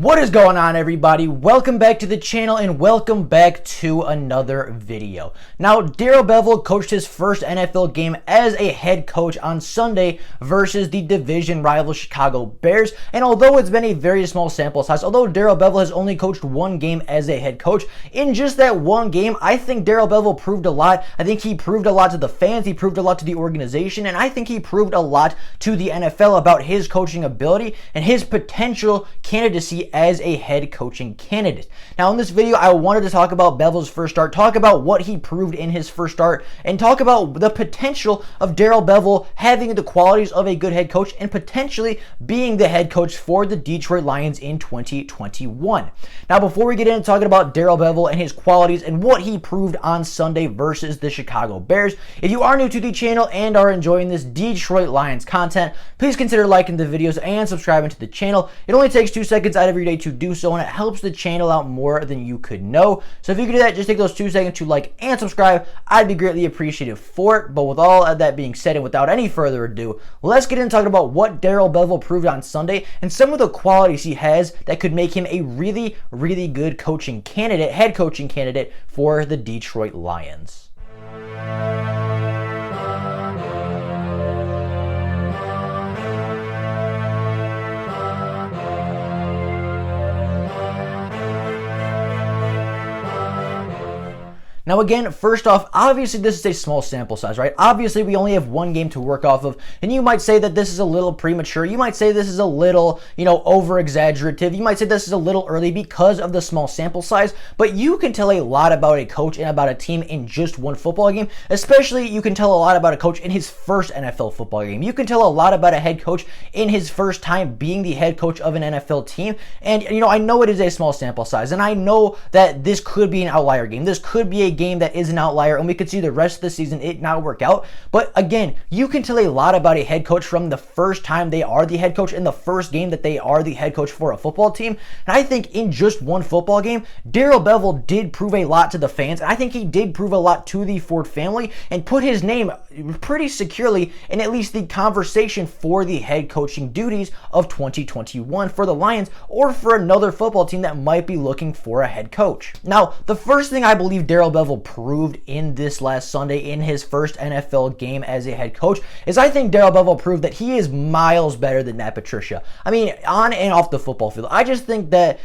What is going on, everybody? Welcome back to the channel and welcome back to another video. Now, Darrell Bevell coached his first NFL game as a head coach on Sunday versus the division rival Chicago Bears. And although it's been a very small sample size, although Darrell Bevell has only coached one game as a head coach, in just that one game, I think Darrell Bevell proved a lot. I think he proved a lot to the fans, he proved a lot to the organization, and I think he proved a lot to the NFL about his coaching ability and his potential candidacy as a head coaching candidate. Now, in this video, I wanted to talk about Bevell's first start, talk about what he proved in his first start, and talk about the potential of Darrell Bevell having the qualities of a good head coach and potentially being the head coach for the Detroit Lions in 2021. Now, before we get into talking about Darrell Bevell and his qualities and what he proved on Sunday versus the Chicago Bears, if you are new to the channel and are enjoying this Detroit Lions content, please consider liking the videos and subscribing to the channel. It only takes 2 seconds out of your day to do so, and it helps the channel out more than you could know. So if you could do that, just take those 2 seconds to like and subscribe. I'd be greatly appreciative for it. But with all of that being said, and without any further ado, let's get into talking about what Darrell Bevell proved on Sunday and some of the qualities he has that could make him a really, really good coaching candidate, head coaching candidate for the Detroit Lions. Now again, first off, obviously this is a small sample size, right? Obviously we only have one game to work off of, and you might say that this is a little premature. You might say this is a little, over-exaggerative. You might say this is a little early because of the small sample size, but you can tell a lot about a coach and about a team in just one football game. Especially, you can tell a lot about a coach in his first NFL football game. You can tell a lot about a head coach in his first time being the head coach of an NFL team. And, I know it is a small sample size, and I know that this could be an outlier game. This could be a game that is an outlier, and we could see the rest of the season it not work out. But again, you can tell a lot about a head coach from the first time they are the head coach in the first game that they are the head coach for a football team. And I think in just one football game, Darrell Bevell did prove a lot to the fans. And I think he did prove a lot to the Ford family and put his name pretty securely in at least the conversation for the head coaching duties of 2021 for the Lions or for another football team that might be looking for a head coach. Now, the first thing I believe Darrell Bevell proved in this last Sunday in his first NFL game as a head coach is I think Darrell Bevell proved that he is miles better than Matt Patricia. I mean, on and off the football field. I just think that,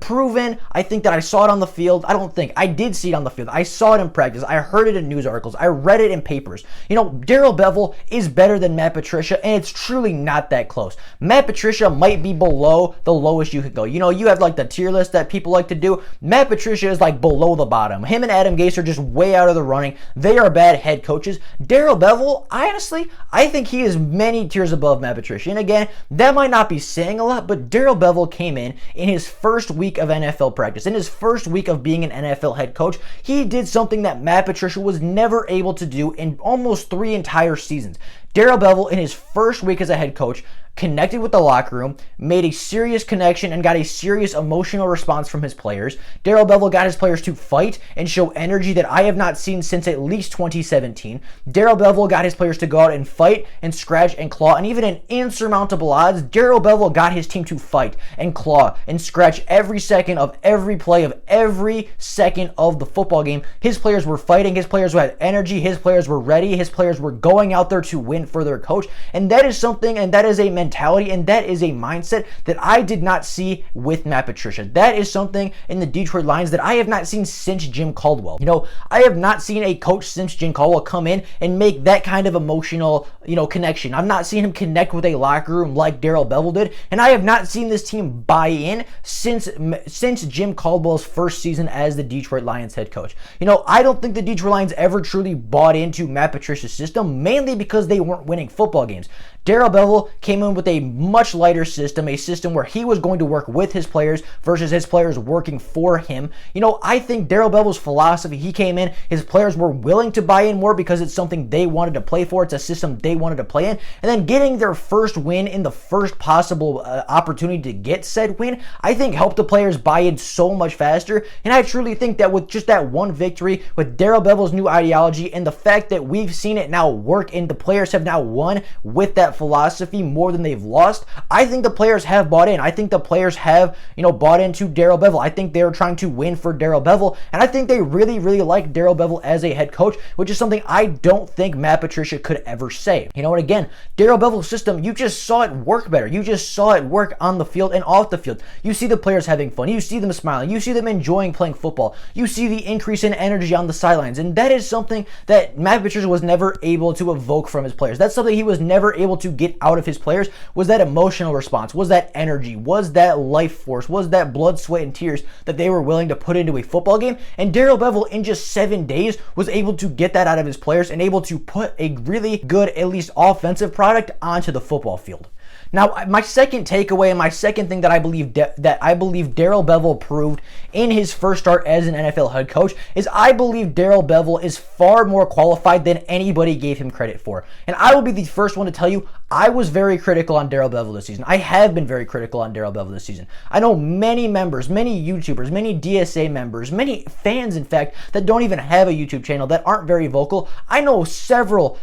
proven. I think that I saw it on the field. I did see it on the field. I saw it in practice. I heard it in news articles. I read it in papers. Darrell Bevell is better than Matt Patricia, and it's truly not that close. Matt Patricia might be below the lowest you could go. You have like the tier list that people like to do. Matt Patricia is like below the bottom. Him and Adam Gase are just way out of the running. They are bad head coaches. Darrell Bevell, I think he is many tiers above Matt Patricia. And again, that might not be saying a lot, but Darrell Bevell came in his first week of NFL practice, in his first week of being an NFL head coach. He did something that Matt Patricia was never able to do in almost 3 entire seasons. Darrell Bevell, in his first week as a head coach, connected with the locker room, made a serious connection, and got a serious emotional response from his players. Darrell Bevell got his players to fight and show energy that I have not seen since at least 2017. Darrell Bevell got his players to go out and fight and scratch and claw, and even in insurmountable odds, Darrell Bevell got his team to fight and claw and scratch every second of every play of every second of the football game. His players were fighting, his players had energy, his players were ready, his players were going out there to win for their coach, and that is something, and that is a mentality, and that is a mindset that I did not see with Matt Patricia. That is something in the Detroit Lions that I have not seen since Jim Caldwell. I have not seen a coach since Jim Caldwell come in and make that kind of emotional, connection. I've not seen him connect with a locker room like Darrell Bevell did, and I have not seen this team buy in since Jim Caldwell's first season as the Detroit Lions head coach. I don't think the Detroit Lions ever truly bought into Matt Patricia's system, mainly because they weren't winning football games. Darrell Bevell came in with a much lighter system, a system where he was going to work with his players versus his players working for him. I think Darrell Bevell's philosophy, he came in, his players were willing to buy in more because it's something they wanted to play for. It's a system they wanted to play in. And then getting their first win in the first possible opportunity to get said win, I think helped the players buy in so much faster. And I truly think that with just that one victory, with Darrell Bevell's new ideology and the fact that we've seen it now work and the players have now won with that that philosophy more than they've lost. I think the players have bought in. I think the players have, bought into Darrell Bevell. I think they're trying to win for Darrell Bevell, and I think they really, really like Darrell Bevell as a head coach, which is something I don't think Matt Patricia could ever say. And again, Darrell Bevell's system, you just saw it work better. You just saw it work on the field and off the field. You see the players having fun. You see them smiling. You see them enjoying playing football. You see the increase in energy on the sidelines, and that is something that Matt Patricia was never able to evoke from his players. That's something he was never able to get out of his players, was that emotional response, was that energy, was that life force, was that blood, sweat, and tears that they were willing to put into a football game. And Darrell Bevell, in just 7 days, was able to get that out of his players and able to put a really good, at least offensive product onto the football field. Now, my second takeaway and my second thing that I believe Darrell Bevell proved in his first start as an NFL head coach is I believe Darrell Bevell is far more qualified than anybody gave him credit for. And I will be the first one to tell you, I was very critical on Darrell Bevell this season. I have been very critical on Darrell Bevell this season. I know many members, many YouTubers, many DSA members, many fans, in fact, that don't even have a YouTube channel, that aren't very vocal. I know several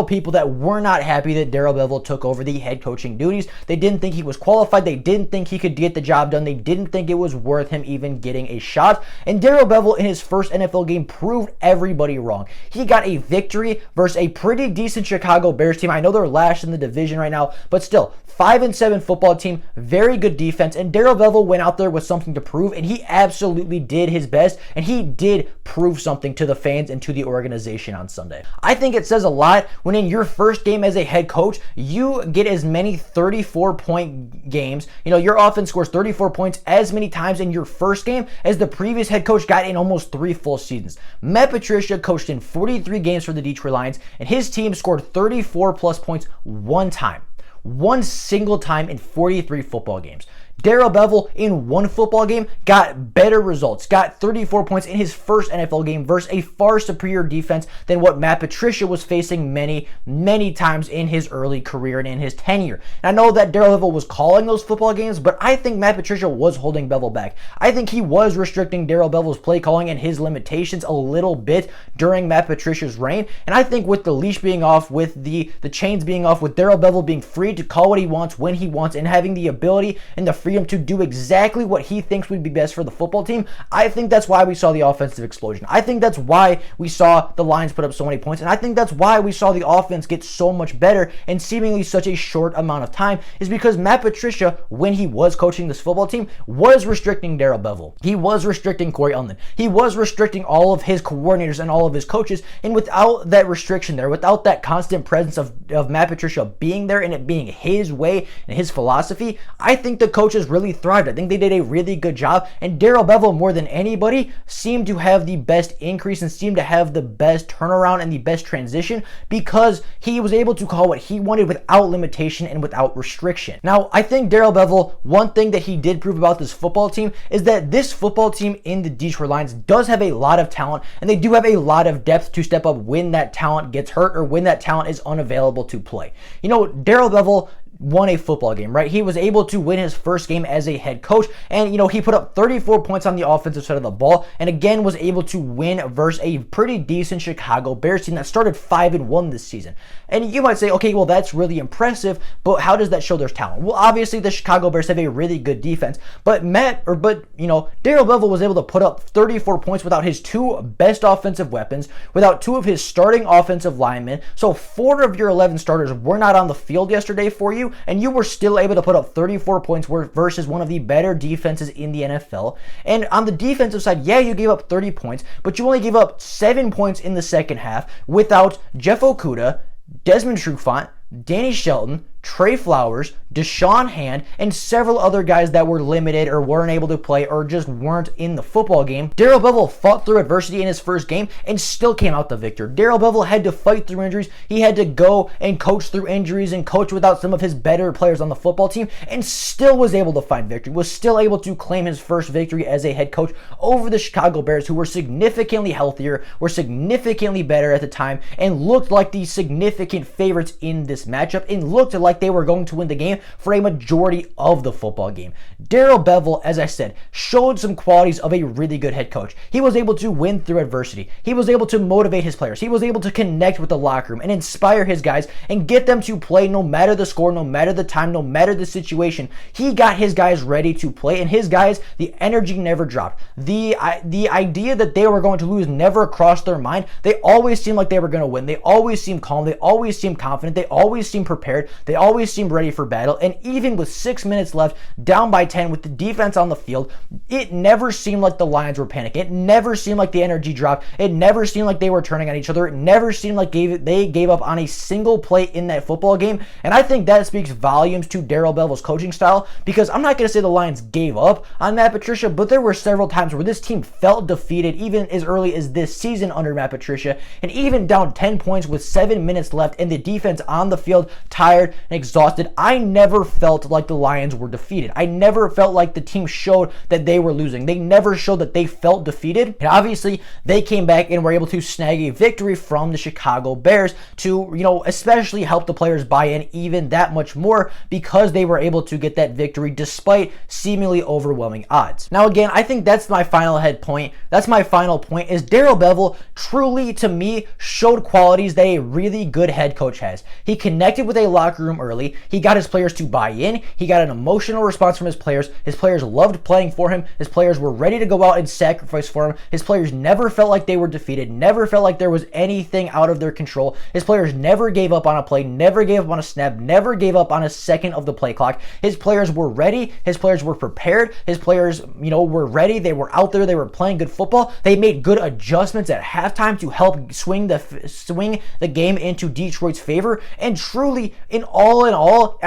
people that were not happy that Darrell Bevell took over the head coaching duties. They didn't think he was qualified. They didn't think he could get the job done. They didn't think it was worth him even getting a shot. And Darrell Bevell, in his first NFL game, proved everybody wrong. He got a victory versus a pretty decent Chicago Bears team. I know they're last in the division right now, but still, 5-7 football team, very good defense, and Darrell Bevell went out there with something to prove, and he absolutely did his best, and he did prove something to the fans and to the organization on Sunday. I think it says a lot when in your first game as a head coach, you get as many 34-point games. Your offense scores 34 points as many times in your first game as the previous head coach got in almost 3 full seasons. Matt Patricia coached in 43 games for the Detroit Lions, and his team scored 34 plus points one single time in 43 football games. Darrell Bevell, in one football game, got better results, got 34 points in his first NFL game versus a far superior defense than what Matt Patricia was facing many, many times in his early career and in his tenure. And I know that Darrell Bevell was calling those football games, but I think Matt Patricia was holding Bevell back. I think he was restricting Darrell Bevell's play calling and his limitations a little bit during Matt Patricia's reign. And I think with the leash being off, with the chains being off, with Darrell Bevell being free to call what he wants when he wants, and having the ability and the freedom to do exactly what he thinks would be best for the football team, I think that's why we saw the offensive explosion. I think that's why we saw the Lions put up so many points, and I think that's why we saw the offense get so much better in seemingly such a short amount of time, is because Matt Patricia, when he was coaching this football team, was restricting Darrell Bevell. He was restricting Corey Undlin. He was restricting all of his coordinators and all of his coaches, and without that restriction there, without that constant presence of Matt Patricia being there and it being his way and his philosophy, I think the coaches really thrived. I think they did a really good job, and Darrell Bevell, more than anybody, seemed to have the best increase and seemed to have the best turnaround and the best transition because he was able to call what he wanted without limitation and without restriction. Now, I think Darrell Bevell, one thing that he did prove about this football team is that this football team in the Detroit Lions does have a lot of talent, and they do have a lot of depth to step up when that talent gets hurt or when that talent is unavailable to play. Darrell Bevell won a football game, right? He was able to win his first game as a head coach, and he put up 34 points on the offensive side of the ball, and again was able to win versus a pretty decent Chicago Bears team that started 5-1 this season. And you might say, okay, well, that's really impressive, but how does that show their talent? Well, obviously the Chicago Bears have a really good defense, but Darrell Bevell was able to put up 34 points without his 2 best offensive weapons, without 2 of his starting offensive linemen. So 4 of your 11 starters were not on the field yesterday for you, and you were still able to put up 34 points versus one of the better defenses in the NFL. And on the defensive side, yeah, you gave up 30 points, but you only gave up 7 points in the second half without Jeff Okudah, Desmond Trufant, Danny Shelton, Trey Flowers, Deshaun Hand, and several other guys that were limited or weren't able to play or just weren't in the football game. Darrell Bevell fought through adversity in his first game and still came out the victor. Darrell Bevell had to fight through injuries. He had to go and coach through injuries and coach without some of his better players on the football team, and still was able to find victory, was still able to claim his first victory as a head coach over the Chicago Bears, who were significantly healthier, were significantly better at the time, and looked like the significant favorites in this matchup, and looked like they were going to win the game for a majority of the football game. Darrell Bevell, as I said, showed some qualities of a really good head coach. He was able to win through adversity. He was able to motivate his players. He was able to connect with the locker room and inspire his guys and get them to play no matter the score, no matter the time, no matter the situation. He got his guys ready to play, and his guys, the energy never dropped. The idea that they were going to lose never crossed their mind. They always seemed like they were going to win. They always seemed calm. They always seemed confident. They always seemed prepared. They always seemed ready for battle. And even with 6 minutes left, down by 10 with the defense on the field, it never seemed like the Lions were panicking. It never seemed like the energy dropped. It never seemed like they were turning on each other. It never seemed like they gave up on a single play in that football game. And I think that speaks volumes to Darrell Bevell's coaching style, because I'm not going to say the Lions gave up on Matt Patricia, but there were several times where this team felt defeated, even as early as this season under Matt Patricia, and even down 10 points with 7 minutes left and the defense on the field tired and exhausted. I never felt like the Lions were defeated. I never felt like the team showed that they were losing. They never showed that they felt defeated. And obviously, they came back and were able to snag a victory from the Chicago Bears to, especially help the players buy in even that much more, because they were able to get that victory despite seemingly overwhelming odds. Now, again, I think that's my final point. That's my final point, is Darrell Bevell truly, to me, showed qualities that a really good head coach has. He connected with a locker room early. He got his players to buy in. He got an emotional response from his players. His players loved playing for him. His players were ready to go out and sacrifice for him. His players never felt like they were defeated, never felt like there was anything out of their control. His players never gave up on a play, never gave up on a snap, never gave up on a second of the play clock. His players were ready. His players were prepared. His players, were ready. They were out there. They were playing good football. They made good adjustments at halftime to help swing the game into Detroit's favor. And truly, in all, and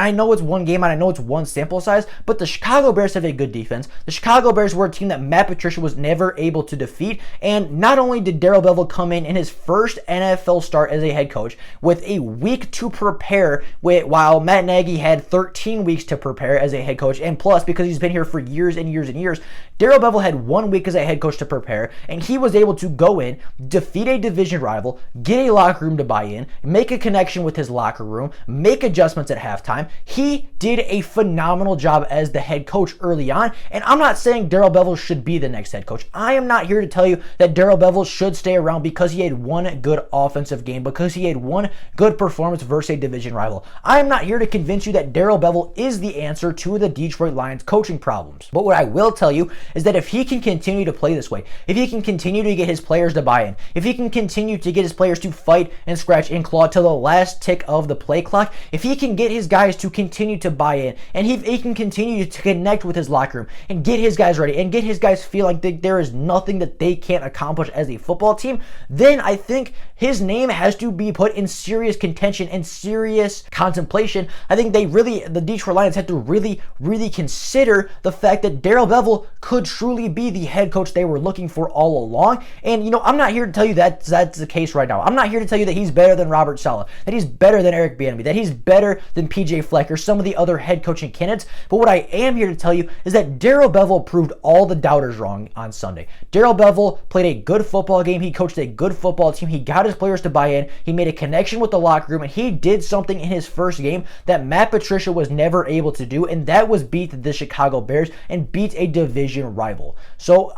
I know it's one game and I know it's one sample size, but the Chicago Bears have a good defense. The Chicago Bears were a team that Matt Patricia was never able to defeat. And not only did Darrell Bevell come in his first NFL start as a head coach with a week to prepare, while Matt Nagy had 13 weeks to prepare as a head coach, and plus, because he's been here for years and years and years, Darrell Bevell had 1 week as a head coach to prepare, and he was able to go in, defeat a division rival, get a locker room to buy in, make a connection with his locker room, make adjustments at halftime. He did a phenomenal job as the head coach early on, and I'm not saying Darrell Bevell should be the next head coach. I am not here to tell you that Darrell Bevell should stay around because he had one good offensive game, because he had one good performance versus a division rival. I am not here to convince you that Darrell Bevell is the answer to the Detroit Lions coaching problems. But what I will tell you is that if he can continue to play this way, if he can continue to get his players to buy in, if he can continue to get his players to fight and scratch and claw till the last tick of the play clock, if he can get his guys to continue to buy in, and he can continue to connect with his locker room and get his guys ready and get his guys feel like there is nothing that they can't accomplish as a football team, then I think his name has to be put in serious contention and serious contemplation. I think the Detroit Lions had to really consider the fact that Darrell Bevell could truly be the head coach they were looking for all along. And, I'm not here to tell you that that's the case right now. I'm not here to tell you that he's better than Robert Saleh, that he's better than Eric Bieniemy, that he's better than PJ Fleck or some of the other head coaching candidates. But what I am here to tell you is that Darrell Bevell proved all the doubters wrong on Sunday. Darrell Bevell played a good football game. He coached a good football team. He got his players to buy in. He made a connection with the locker room, and he did something in his first game that Matt Patricia was never able to do, and that was beat the Chicago Bears and beat a division rival. So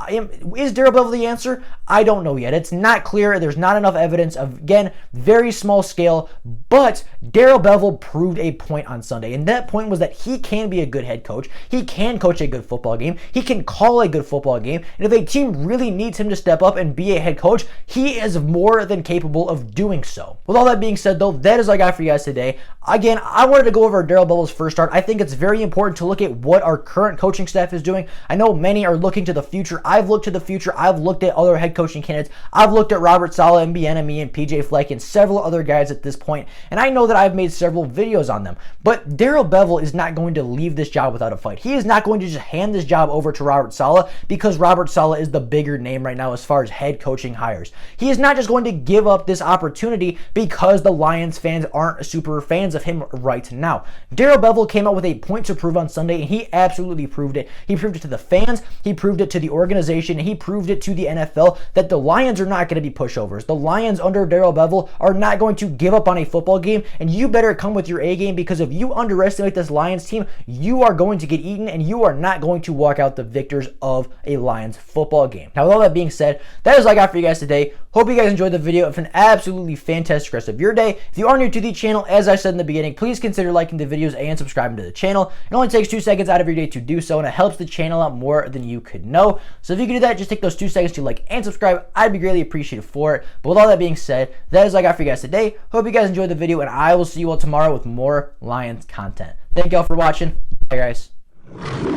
is Darrell Bevell the answer? I don't know yet. It's not clear. There's not enough evidence of, again, very small scale, but Darrell Bevell proved a point on Sunday, and that point was that he can be a good head coach. He can coach a good football game. He can call a good football game, and if a team really needs him to step up and be a head coach, he is more than capable of doing so. With all that being said, though, that is all I got for you guys today. Again, I wanted to go over Darrell Bevell's first start. I think it's very important to look at what our current coaching staff is doing. I know many are looking to the future. I've looked to the future. I've looked at other head coaching candidates. I've looked at Robert Saleh and Bieniemy and PJ Fleck and several other guys at this point, and I know that I've made several videos on them. But Darrell Bevell is not going to leave this job without a fight. He is not going to just hand this job over to Robert Saleh because Robert Saleh is the bigger name right now as far as head coaching hires. He is not just going to give up this opportunity because the Lions fans aren't super fans of him right now. Darrell Bevell came out with a point to prove on Sunday, and he absolutely proved it. He proved it to the fans, he proved it to the organization, and he proved it to the NFL that the Lions are not going to be pushovers. The Lions under Darrell Bevell are not going to give up on a football game, and you better come with your A game, because if you underestimate this Lions team, you are going to get eaten, and you are not going to walk out the victors of a Lions football game. Now, with all that being said, that is all I got for you guys today. Hope you guys enjoyed the video. Have an absolutely fantastic rest of your day. If you are new to the channel, as I said in the beginning, please consider liking the videos and subscribing to the channel. It only takes 2 seconds out of your day to do so, and it helps the channel out more than you could know. So if you could do that, just take those 2 seconds to like and subscribe. I'd be greatly appreciative for it. But with all that being said, that is all I got for you guys today. Hope you guys enjoyed the video, and I will see you all tomorrow with more Lions content. Thank you all for watching. Bye, guys.